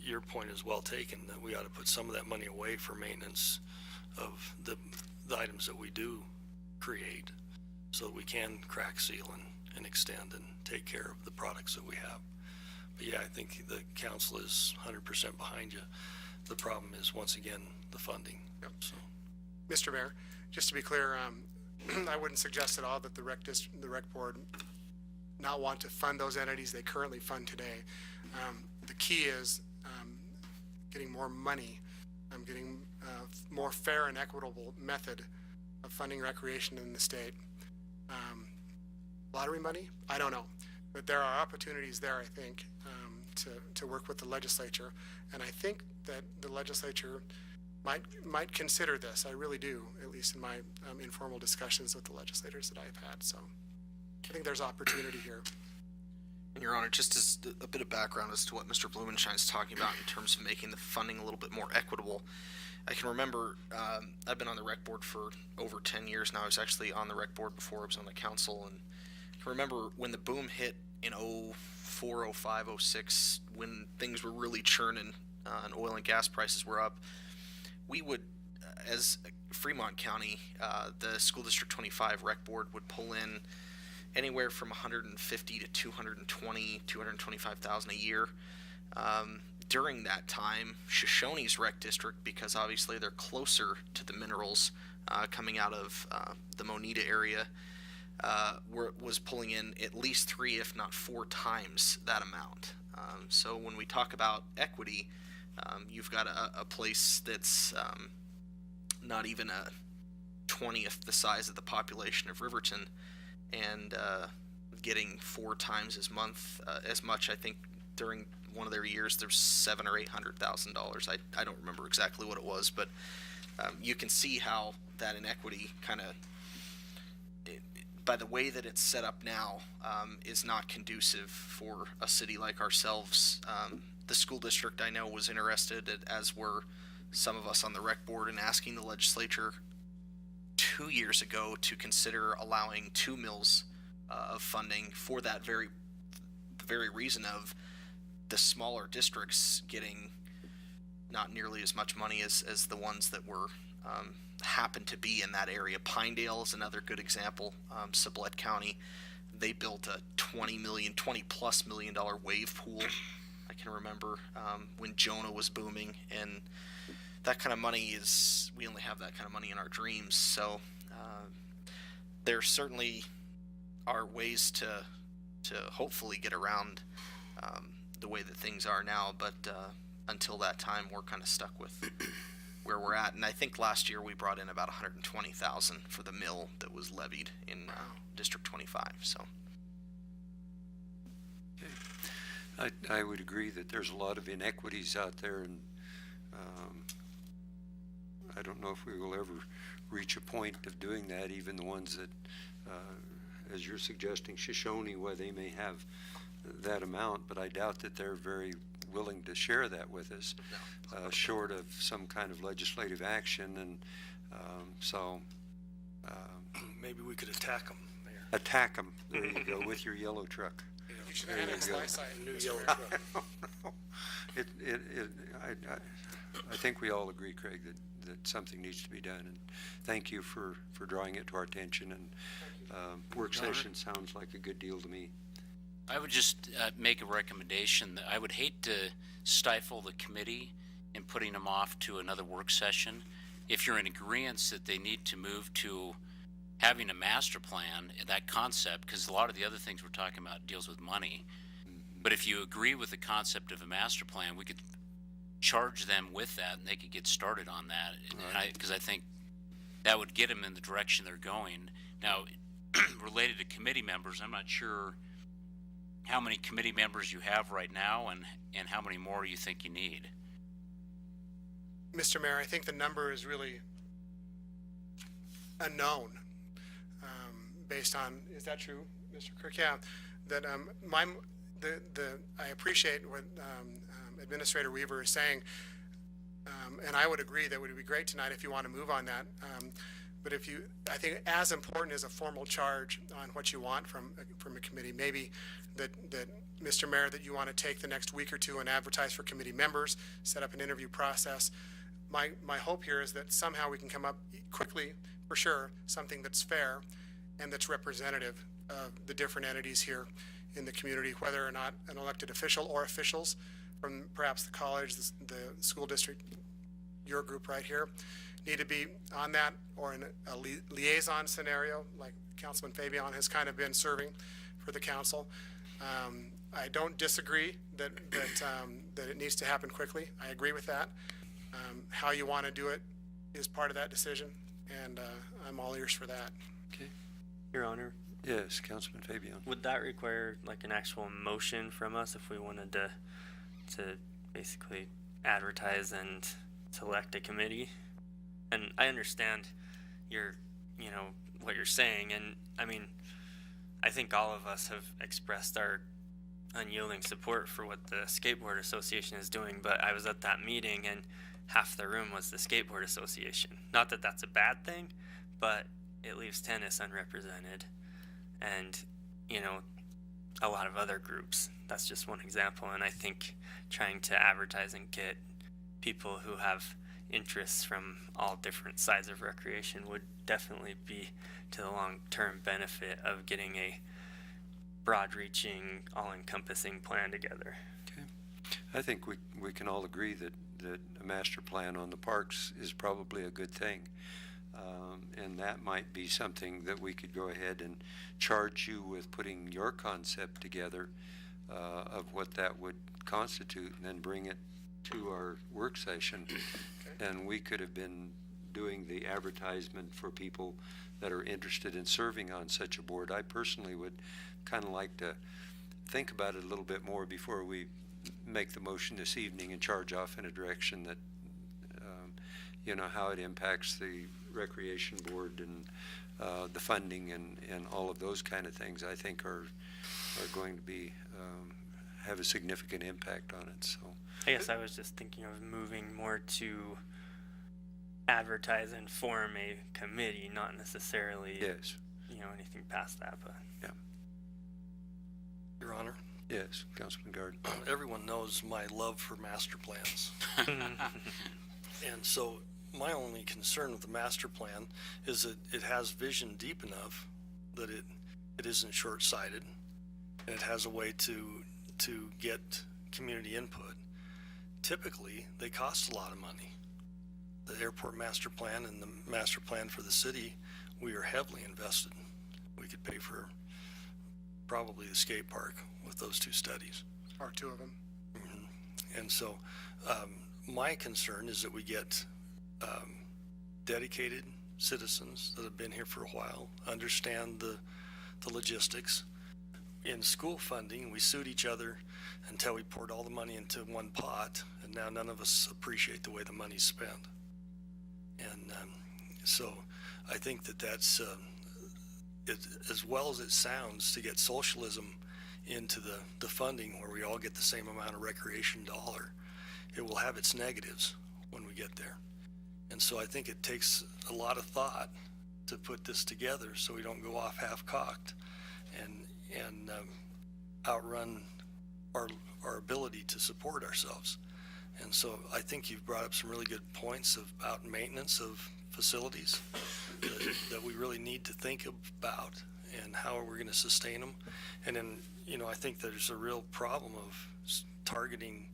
S13: Your point is well taken that we ought to put some of that money away for maintenance of the items that we do create, so that we can crack seal and extend and take care of the products that we have. But yeah, I think the council is 100% behind you. The problem is, once again, the funding.
S15: Yep. So, Mr. Mayor, just to be clear, I wouldn't suggest at all that the rec board not want to fund those entities they currently fund today. The key is getting more money, getting more fair and equitable method of funding recreation in the state. Lottery money? I don't know. But there are opportunities there, I think, to work with the legislature. And I think that the legislature might consider this. I really do, at least in my informal discussions with the legislators that I've had. So I think there's opportunity here.
S2: And Your Honor, just as a bit of background as to what Mr. Blumenschein is talking about in terms of making the funding a little bit more equitable, I can remember I've been on the rec board for over 10 years now. I was actually on the rec board before I was on the council, and I can remember when the boom hit in 04, 05, 06, when things were really churning and oil and gas prices were up. We would, as Fremont County, the School District 25 rec board would pull in anywhere from 150 to 220, 225,000 a year. During that time, Shoshone's rec district, because obviously they're closer to the minerals coming out of the Moneta area, was pulling in at least 3, if not 4 times that amount. So when we talk about equity, you've got a place that's not even a 20th the size of the population of Riverton, and getting 4 times as much. I think during one of their years there's $700,000 or $800,000. I don't remember exactly what it was, but you can see how that inequity kind of, by the way that it's set up now, is not conducive for a city like ourselves. The school district, I know, was interested, as were some of us on the rec board, in asking the legislature 2 years ago to consider allowing 2 mills of funding for that the very reason of the smaller districts getting not nearly as much money as the ones that were happen to be in that area. Pinedale is another good example. Sublette County, they built a $20 plus million wave pool. I can remember when Jonah was booming, and that kind of money we only have that kind of money in our dreams. So there certainly are ways to hopefully get around the way that things are now, but until that time, we're kind of stuck with where we're at. And I think last year we brought in about $120,000 for the mill that was levied in District 25. So
S5: I would agree that there's a lot of inequities out there, and I don't know if we will ever reach a point of doing that, even the ones that, as you're suggesting, Shoshone, where they may have that amount, but I doubt that they're very willing to share that with us, short of some kind of legislative action. And so
S13: maybe we could attack them, Mayor.
S5: Attack them. There you go, with your yellow truck.
S15: You should
S5: There you
S15: annex
S5: go.
S15: Lysine.
S13: New yellow truck.
S5: I think we all agree, Craig, that something needs to be done, and thank you for drawing it to our attention. And work session sounds like a good deal to me.
S4: I would just make a recommendation that I would hate to stifle the committee in putting them off to another work session. If you're in agreement that they need to move to having a master plan, that concept, because a lot of the other things we're talking about deals with money. But if you agree with the concept of a master plan, we could charge them with that, and they could get started on that. Because I think that would get them in the direction they're going. Now, related to committee members, I'm not sure how many committee members you have right now, and how many more you think you need.
S15: Mr. Mayor, I think the number is really unknown, based on, is that true, Mr. Kirk? Yeah, that I appreciate what Administrator Weaver is saying, and I would agree that it would be great tonight if you want to move on that. But I think as important as a formal charge on what you want from a committee, maybe that Mr. Mayor, that you want to take the next week or two and advertise for committee members, set up an interview process. My hope here is that somehow we can come up quickly, for sure, something that's fair and that's representative of the different entities here in the community, whether or not an elected official or officials from perhaps the college, the school district, your group right here, need to be on that, or in a liaison scenario like Councilman Fabian has kind of been serving for the council. I don't disagree that it needs to happen quickly. I agree with that. How you want to do it is part of that decision, and I'm all ears for that.
S5: Okay.
S3: Your Honor,
S5: Yes, Councilman Fabian.
S3: would that require like an actual motion from us if we wanted to basically advertise and select a committee? And I understand what you're saying, and I mean, I think all of us have expressed our unyielding support for what the Skateboard Association is doing, but I was at that meeting and half the room was the Skateboard Association. Not that that's a bad thing, but it leaves tennis unrepresented, and a lot of other groups. That's just one example, and I think trying to advertise and get people who have interests from all different sides of recreation would definitely be to the long-term benefit of getting a broad-reaching, all-encompassing plan together.
S5: Okay. I think we can all agree that a master plan on the parks is probably a good thing. And that might be something that we could go ahead and charge you with putting your concept together of what that would constitute, and then bring it to our work session. And we could have been doing the advertisement for people that are interested in serving on such a board. I personally would kind of like to think about it a little bit more before we make the motion this evening and charge off in a direction that, you know, how it impacts the recreation board and the funding and all of those kind of things, I think are going to be have a significant impact on it. So
S3: I guess I was just thinking of moving more to advertise and form a committee, not necessarily,
S5: yes,
S3: you know, anything past that. But
S5: yeah.
S13: Your Honor,
S5: Yes, Councilman Guard.
S13: everyone knows my love for master plans. And so my only concern with the master plan is that it has vision deep enough that it isn't short-sighted, and it has a way to get community input. Typically, they cost a lot of money. The airport master plan and the master plan for the city, we are heavily invested. We could pay for probably the skate park with those two studies.
S15: Or two of them.
S13: And so my concern is that we get dedicated citizens that have been here for a while, understand the logistics. In school funding, we sued each other until we poured all the money into one pot, and now none of us appreciate the way the money's spent. And so I think that's as well as it sounds to get socialism into the funding where we all get the same amount of recreation dollar, it will have its negatives when we get there. And so I think it takes a lot of thought to put this together so we don't go off half-cocked and outrun our ability to support ourselves. And so I think you've brought up some really good points about maintenance of facilities that we really need to think about, and how are we going to sustain them. And then, you know, I think there's a real problem of targeting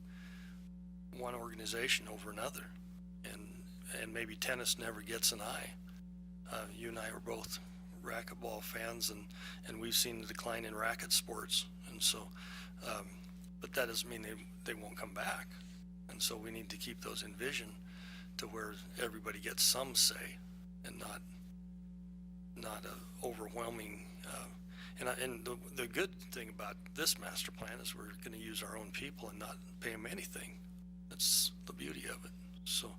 S13: one organization over another, and maybe tennis never gets an eye. You and I are both racquetball fans, and we've seen the decline in racket sports, and so but that doesn't mean they won't come back. And so we need to keep those in vision to where everybody gets some say, and not a overwhelming. And the good thing about this master plan is we're going to use our own people and not pay them anything. That's the beauty of it. So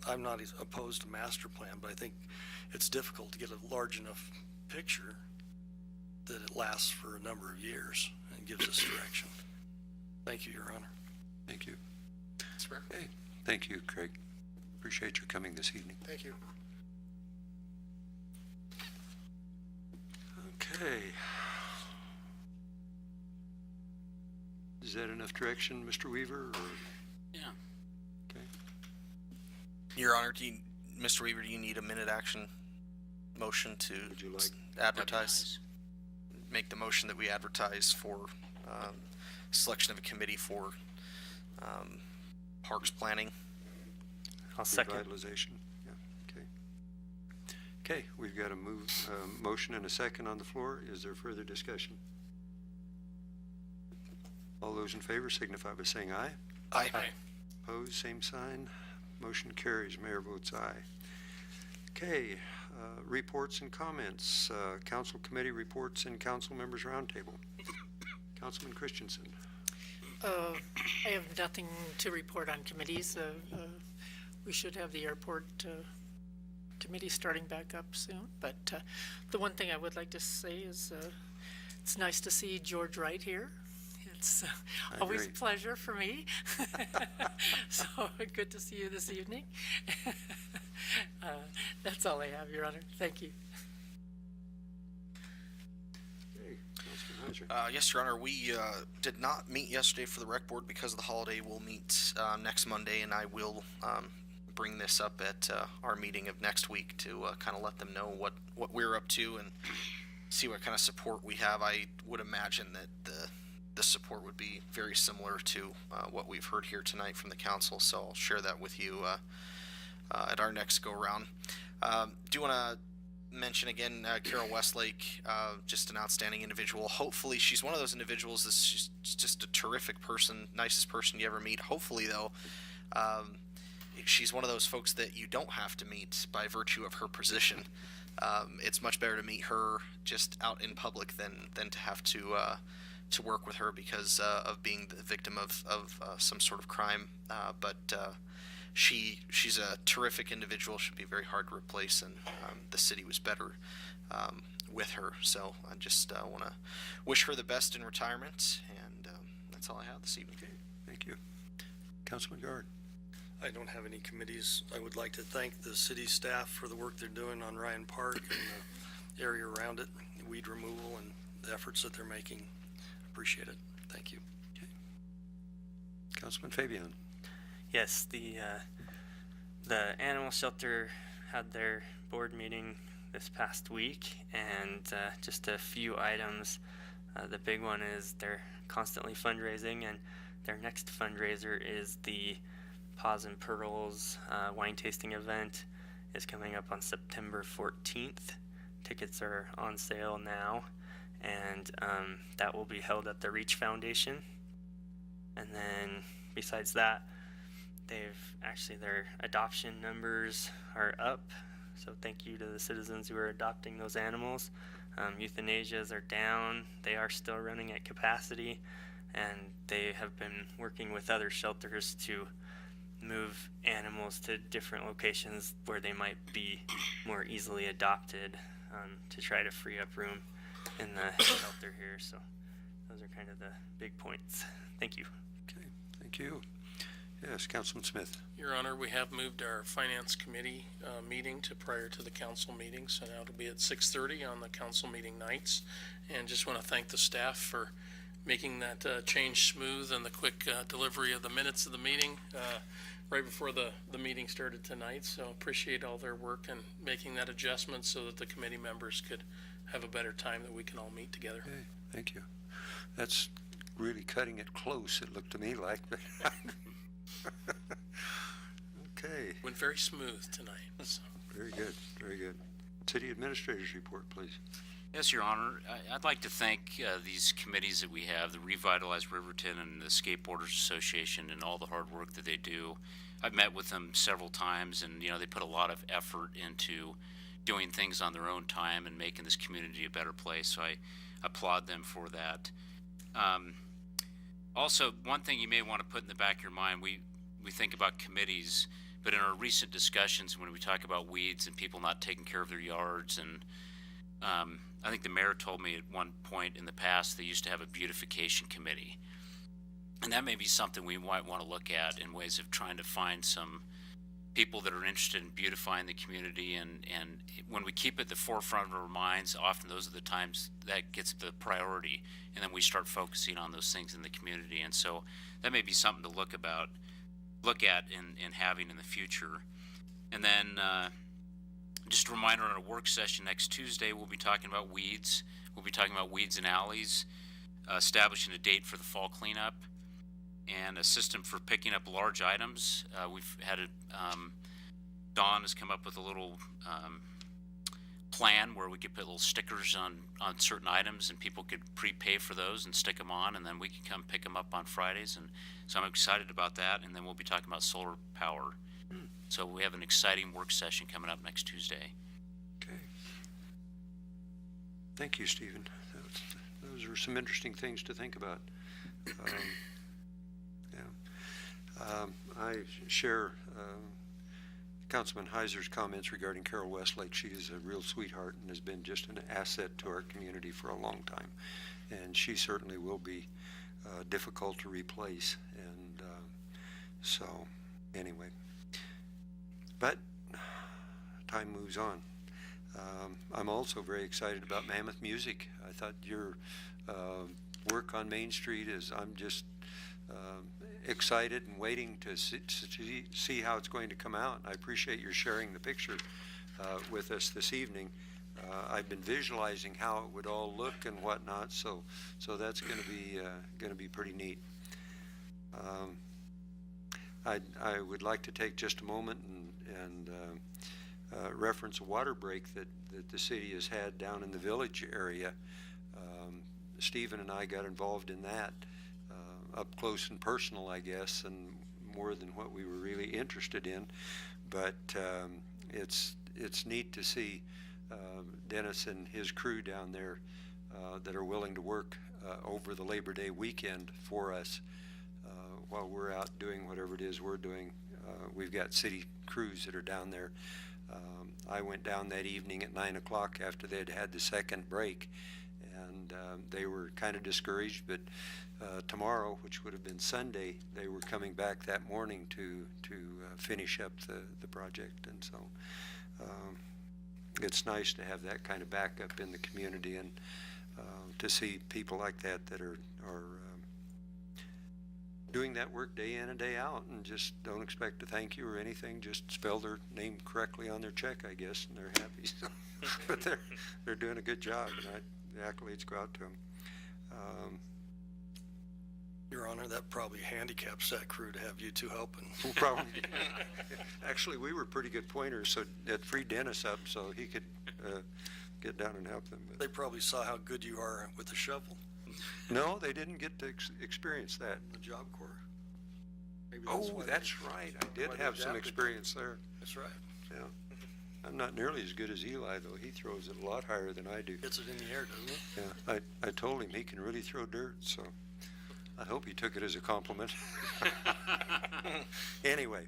S13: I'm not opposed to master plan, but I think it's difficult to get a large enough picture that it lasts for a number of years and gives us direction. Thank you, Your Honor.
S5: Thank you.
S15: Sir.
S5: Hey, thank you, Craig. Appreciate your coming this evening.
S15: Thank you.
S5: Okay. Is that enough direction, Mr. Weaver? Or?
S4: Yeah.
S5: Okay.
S2: Your Honor, Mr. Weaver, do you need a minute action motion to
S5: Would you like
S2: advertise? Make the motion that we advertise for selection of a committee for parks planning.
S3: I'll second.
S5: Revitalization. Yeah. Okay. Okay. We've got a motion and a second on the floor. Is there further discussion? All those in favor signify by saying aye.
S2: Aye.
S5: Opposed, same sign. Motion carries. Mayor votes aye. Okay. Reports and comments. Council committee reports and council members roundtable. Councilman Christensen.
S12: I have nothing to report on committees. We should have the airport committee starting back up soon. But the one thing I would like to say is it's nice to see George Wright here. It's always a pleasure for me. So good to see you this evening. That's all I have, Your Honor. Thank you.
S5: Okay. Councilman Heiser.
S2: Yes, Your Honor, we did not meet yesterday for the rec board because of the holiday. We'll meet next Monday, and I will bring this up at our meeting of next week to kind of let them know what we're up to and see what kind of support we have. I would imagine that the support would be very similar to what we've heard here tonight from the council, so I'll share that with you at our next go-round. Do want to mention again Carol Westlake, just an outstanding individual. Hopefully she's one of those individuals that's she's just a terrific person, nicest person you ever meet. Hopefully though, she's one of those folks that you don't have to meet by virtue of her position. It's much better to meet her just out in public than to have to work with her because of being the victim of some sort of crime. But she's a terrific individual. Should be very hard to replace, and the city was better with her. So I just want to wish her the best in retirement, and that's all I have this evening.
S5: Okay, thank you. Councilman Guard.
S13: I don't have any committees. I would like to thank the city staff for the work they're doing on Ryan Park and the area around it, weed removal, and the efforts that they're making. Appreciate it. Thank you.
S5: Okay. Councilman Fabian.
S3: Yes, the animal shelter had their board meeting this past week, and just a few items. The big one is they're constantly fundraising, and their next fundraiser is the Paws and Pearls wine tasting event. Is coming up on September 14th. Tickets are on sale now, and that will be held at the Reach Foundation. And then besides that, their adoption numbers are up, so thank you to the citizens who are adopting those animals. Euthanasias are down. They are still running at capacity, and they have been working with other shelters to move animals to different locations where they might be more easily adopted, to try to free up room in the shelter here. So those are kind of the big points. Thank you.
S5: Okay, thank you. Yes, Councilman Smith.
S1: Your Honor, we have moved our Finance Committee meeting to prior to the council meeting, so now it'll be at 6:30 on the council meeting nights. And just want to thank the staff for making that change smooth and the quick delivery of the minutes of the meeting right before the meeting started tonight. So appreciate all their work and making that adjustment so that the committee members could have a better time that we can all meet together.
S5: Okay, thank you. That's really cutting it close, it looked to me like. But okay.
S1: Went very smooth tonight. So.
S5: Very good, very good. City Administrator's report, please.
S4: Yes, Your Honor. I'd like to thank these committees that we have, the Revitalize Riverton and the Skateboarders Association, and all the hard work that they do. I've met with them several times, and they put a lot of effort into doing things on their own time and making this community a better place. So I applaud them for that. Also, one thing you may want to put in the back of your mind, we think about committees, but in our recent discussions when we talk about weeds and people not taking care of their yards, and I think the mayor told me at one point in the past they used to have a beautification committee. And that may be something we might want to look at in ways of trying to find some people that are interested in beautifying the community. And when we keep it at the forefront of our minds, often those are the times that gets the priority. And then we start focusing on those things in the community. And so that may be something to look at and having in the future. And then just a reminder, on a work session next Tuesday, we'll be talking about weeds. We'll be talking about weeds in alleys, establishing a date for the fall cleanup, and a system for picking up large items. We've had Dawn has come up with a little plan where we could put little stickers on certain items, and people could prepay for those and stick them on, and then we can come pick them up on Fridays. And so I'm excited about that. And then we'll be talking about solar power. So we have an exciting work session coming up next Tuesday.
S5: Okay. Thank you, Stephen. Those are some interesting things to think about. I share Councilman Heiser's comments regarding Carol Westlake. She is a real sweetheart and has been just an asset to our community for a long time. And she certainly will be difficult to replace. And so, anyway. But time moves on. I'm also very excited about Mammoth Music. I thought your work on Main Street I'm just excited and waiting to see how it's going to come out. I appreciate your sharing the picture with us this evening. I've been visualizing how it would all look and whatnot, so that's going to be pretty neat. I would like to take just a moment and reference a water break that the city has had down in the village area. Stephen and I got involved in that, up close and personal, I guess, and more than what we were really interested in. But it's neat to see Dennis and his crew down there that are willing to work over the Labor Day weekend for us while we're out doing whatever it is we're doing. We've got city crews that are down there. I went down that evening at 9 o'clock after they'd had the second break, and they were kind of discouraged, but tomorrow, which would have been Sunday, they were coming back that morning to finish up the project. And so it's nice to have that kind of backup in the community, and to see people like that are doing that work day in and day out, and just don't expect a thank you or anything. Just spell their name correctly on their check, I guess, and they're happy. So, but they're doing a good job, and the accolades go out to them.
S13: Your Honor, that probably handicaps that crew to have you two helping.
S5: Probably. Actually, we were pretty good pointers, so it freed Dennis up so he could get down and help them. But
S13: They probably saw how good you are with the shovel,
S5: no, they didn't get to experience that.
S13: the Job Corps. Maybe
S5: Oh,
S13: why
S5: that's right. I did
S13: why they
S5: have some
S13: adapted.
S5: experience there.
S13: That's right.
S5: Yeah. I'm not nearly as good as Eli, though. He throws it a lot higher than I do.
S13: Gets it in the air, doesn't it?
S5: Yeah, I told him he can really throw dirt, so I hope he took it as a compliment. Anyway,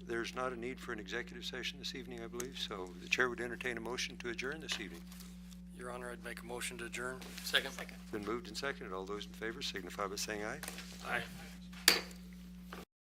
S5: there's not a need for an executive session this evening, I believe, so the chair would entertain a motion to adjourn this evening.
S13: Your Honor, I'd make a motion to adjourn.
S1: Second?
S5: Been moved and seconded. All those in favor signify by saying aye.
S1: Aye.